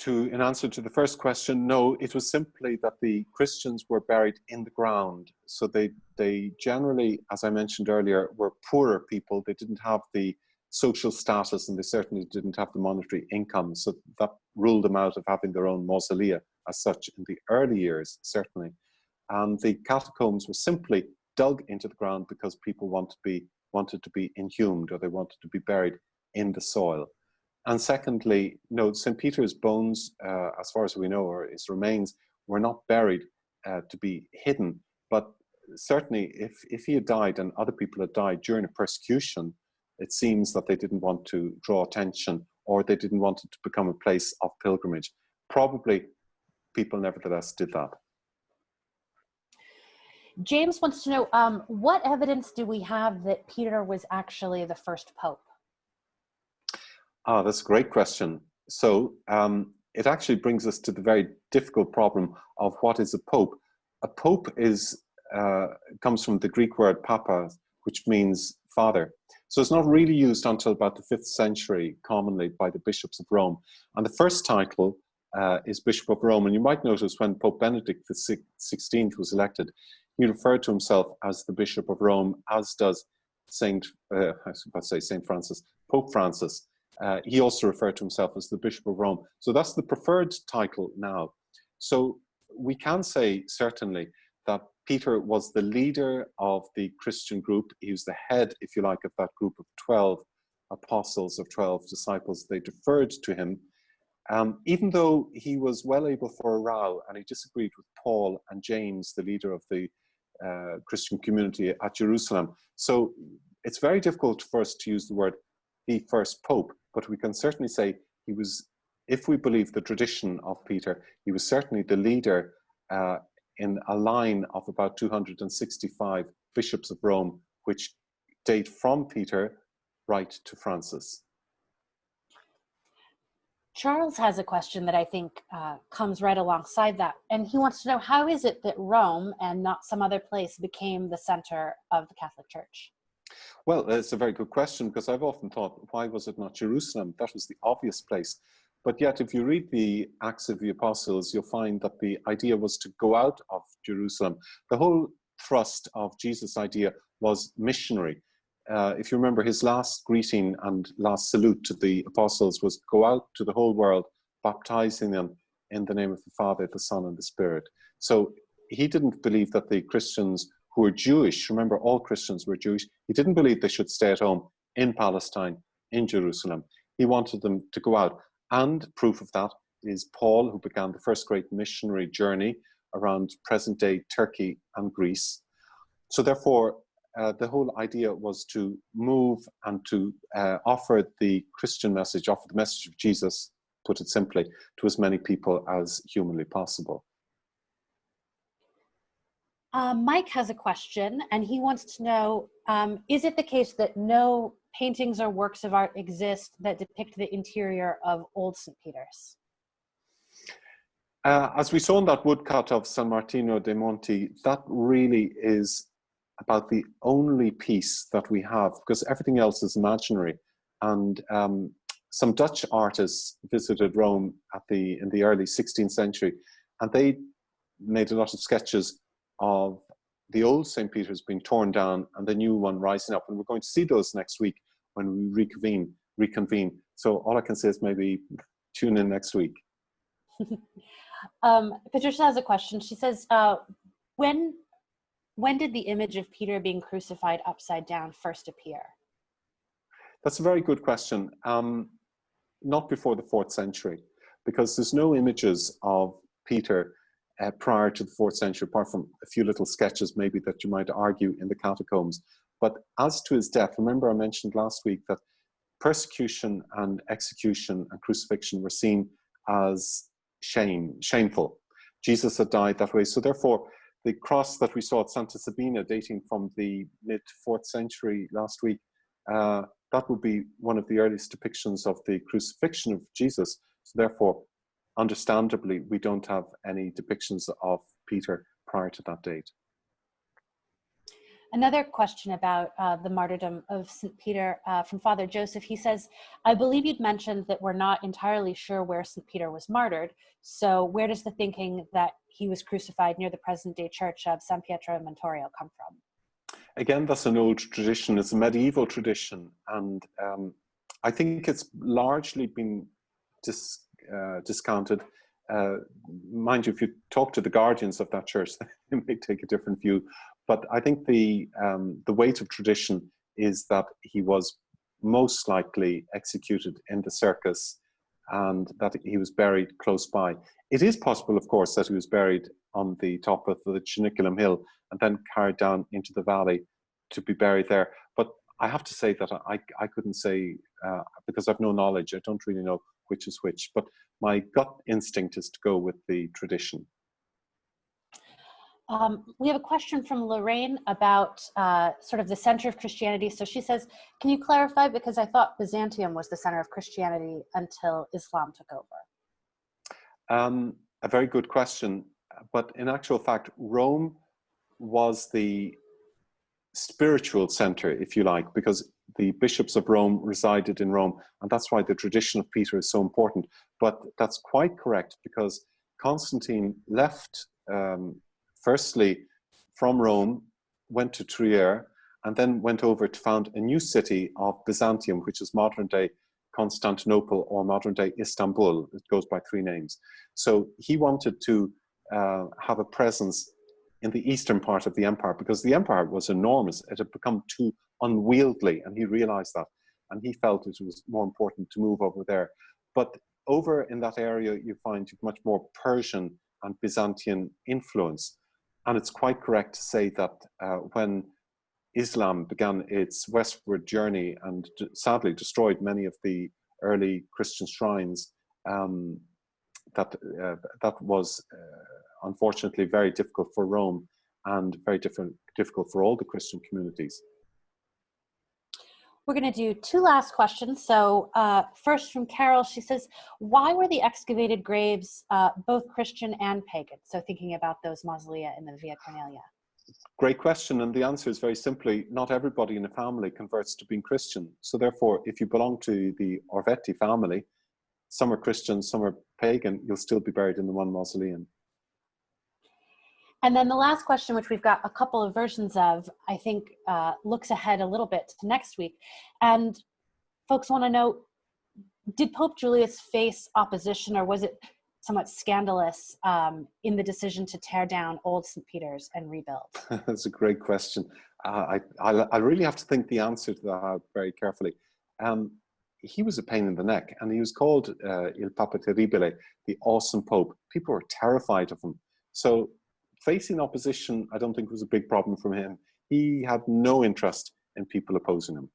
in answer to the first question, no, it was simply that the Christians were buried in the ground. So they generally, as I mentioned earlier, were poorer people. They didn't have the social status, and they certainly didn't have the monetary income. So that ruled them out of having their own mausolea as such in the early years, certainly. And the catacombs were simply dug into the ground because people wanted to be inhumed, or they wanted to be buried in the soil. And secondly, no, St. Peter's bones, as far as we know, or his remains, were not buried to be hidden. But certainly, if he had died and other people had died during a persecution, it seems that they didn't want to draw attention, or they didn't want it to become a place of pilgrimage. Probably people nevertheless did that.
James wants to know, what evidence do we have that Peter was actually the first pope?
That's a great question. So it actually brings us to the very difficult problem of what is a pope. A pope comes from the Greek word papa, which means father. So it's not really used until about the 5th century, commonly by the bishops of Rome. And the first title is Bishop of Rome. And you might notice when Pope Benedict XVI was elected, he referred to himself as the Bishop of Rome, as does Pope Francis. He also referred to himself as the Bishop of Rome. So that's the preferred title now. So we can say certainly that Peter was the leader of the Christian group. He was the head, if you like, of that group of 12 apostles, of 12 disciples. They deferred to him, even though he was well able for a row, and he disagreed with Paul and James, the leader of the Christian community at Jerusalem. So it's very difficult for us to use the word the first pope, but we can certainly say he was, if we believe the tradition of Peter, he was certainly the leader in a line of about 265 bishops of Rome, which date from Peter right to Francis.
Charles has a question that I think comes right alongside that, and he wants to know, how is it that Rome and not some other place became the center of the Catholic Church?
Well, it's a very good question, because I've often thought, why was it not Jerusalem? That was the obvious place. But yet, if you read the Acts of the Apostles, you'll find that the idea was to go out of Jerusalem. The whole thrust of Jesus' idea was missionary. If you remember, his last greeting and last salute to the apostles was, go out to the whole world, baptizing them in the name of the Father, the Son, and the Spirit. So he didn't believe that the Christians who were Jewish, remember all Christians were Jewish, he didn't believe they should stay at home in Palestine, in Jerusalem. He wanted them to go out. And proof of that is Paul, who began the first great missionary journey around present-day Turkey and Greece. So therefore, the whole idea was to move and to offer the Christian message, offer the message of Jesus, put it simply, to as many people as humanly possible.
Mike has a question, and he wants to know, is it the case that no paintings or works of art exist that depict the interior of Old St. Peter's?
As we saw in that woodcut of San Martino dei Monti, that really is about the only piece that we have, because everything else is imaginary. And some Dutch artists visited Rome in the early 16th century, and they made a lot of sketches of the old St. Peter's being torn down and the new one rising up. And we're going to see those next week when we reconvene. So all I can say is maybe tune in next week.
Patricia has a question. She says, when did the image of Peter being crucified upside down first appear?
That's a very good question. Not before the 4th century, because there's no images of Peter prior to the 4th century, apart from a few little sketches maybe that you might argue in the catacombs. But as to his death, remember I mentioned last week that persecution and execution and crucifixion were seen as shameful. Jesus had died that way. So therefore, the cross that we saw at Santa Sabina, dating from the mid-4th century last week, that would be one of the earliest depictions of the crucifixion of Jesus. So therefore, understandably, we don't have any depictions of Peter prior to that date.
Another question about the martyrdom of St. Peter from Father Joseph. He says, I believe you'd mentioned that we're not entirely sure where St. Peter was martyred. So where does the thinking that he was crucified near the present-day church of San Pietro in Montorio come from?
Again, that's an old tradition. It's a medieval tradition. And I think it's largely been discounted. Mind you, if you talk to the guardians of that church, they may take a different view. But I think the weight of tradition is that he was most likely executed in the circus and that he was buried close by. It is possible, of course, that he was buried on the top of the Janiculum Hill and then carried down into the valley to be buried there. But I have to say that I couldn't say, because I've no knowledge, I don't really know which is which. But my gut instinct is to go with the tradition.
We have a question from Lorraine about sort of the center of Christianity. So she says, can you clarify, because I thought Byzantium was the center of Christianity until Islam took over?
A very good question. But in actual fact, Rome was the spiritual center, if you like, because the bishops of Rome resided in Rome. And that's why the tradition of Peter is so important. But that's quite correct, because Constantine left firstly from Rome, went to Trier, and then went over to found a new city of Byzantium, which is modern-day Constantinople or modern-day Istanbul. It goes by 3 names. So he wanted to have a presence in the eastern part of the empire, because the empire was enormous. It had become too unwieldy, and he realized that. And he felt it was more important to move over there. But over in that area, you find much more Persian and Byzantine influence. And it's quite correct to say that when Islam began its westward journey and sadly destroyed many of the early Christian shrines, that was unfortunately very difficult for Rome and very difficult for all the Christian communities.
We're going to do 2 last questions. So first from Carol, she says, why were the excavated graves both Christian and pagan? So thinking about those mausolea in the Via Cornelia.
Great question. And the answer is very simply, not everybody in a family converts to being Christian. So therefore, if you belong to the Orvetti family, some are Christian, some are pagan, you'll still be buried in the one mausoleum.
And then the last question, which we've got a couple of versions of, I think looks ahead a little bit to next week. And folks want to know, did Pope Julius face opposition, or was it somewhat scandalous in the decision to tear down old St. Peter's and rebuild?
That's a great question. I really have to think the answer to that out very carefully. He was a pain in the neck, and he was called Il Papa Terribile, the awesome Pope. People were terrified of him. So facing opposition, I don't think was a big problem from him. he had no interest in people opposing him.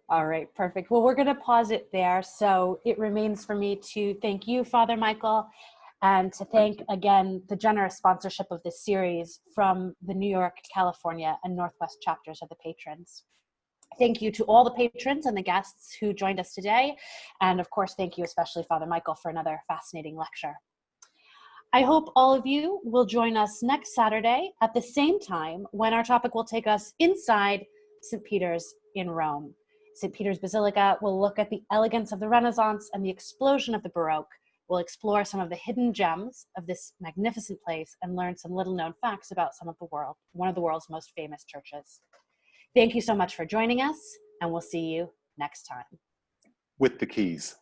All right, perfect. Well, we're going to pause it there. So it remains for me to thank you, Father Michael, and to thank again the generous sponsorship of this series from the New York, California, and Northwest chapters of the patrons. Thank you to all the patrons and the guests who joined us today. And of course, thank you especially, Father Michael, for another fascinating lecture. I hope all of you will join us next Saturday at the same time when our topic will take us inside St. Peter's in Rome. St. Peter's Basilica will look at the elegance of the Renaissance and the explosion of the Baroque. We'll explore some of the hidden gems of this magnificent place and learn some little known facts about one of the world's most famous churches. Thank you so much for joining us, and we'll see you next time.
With the keys.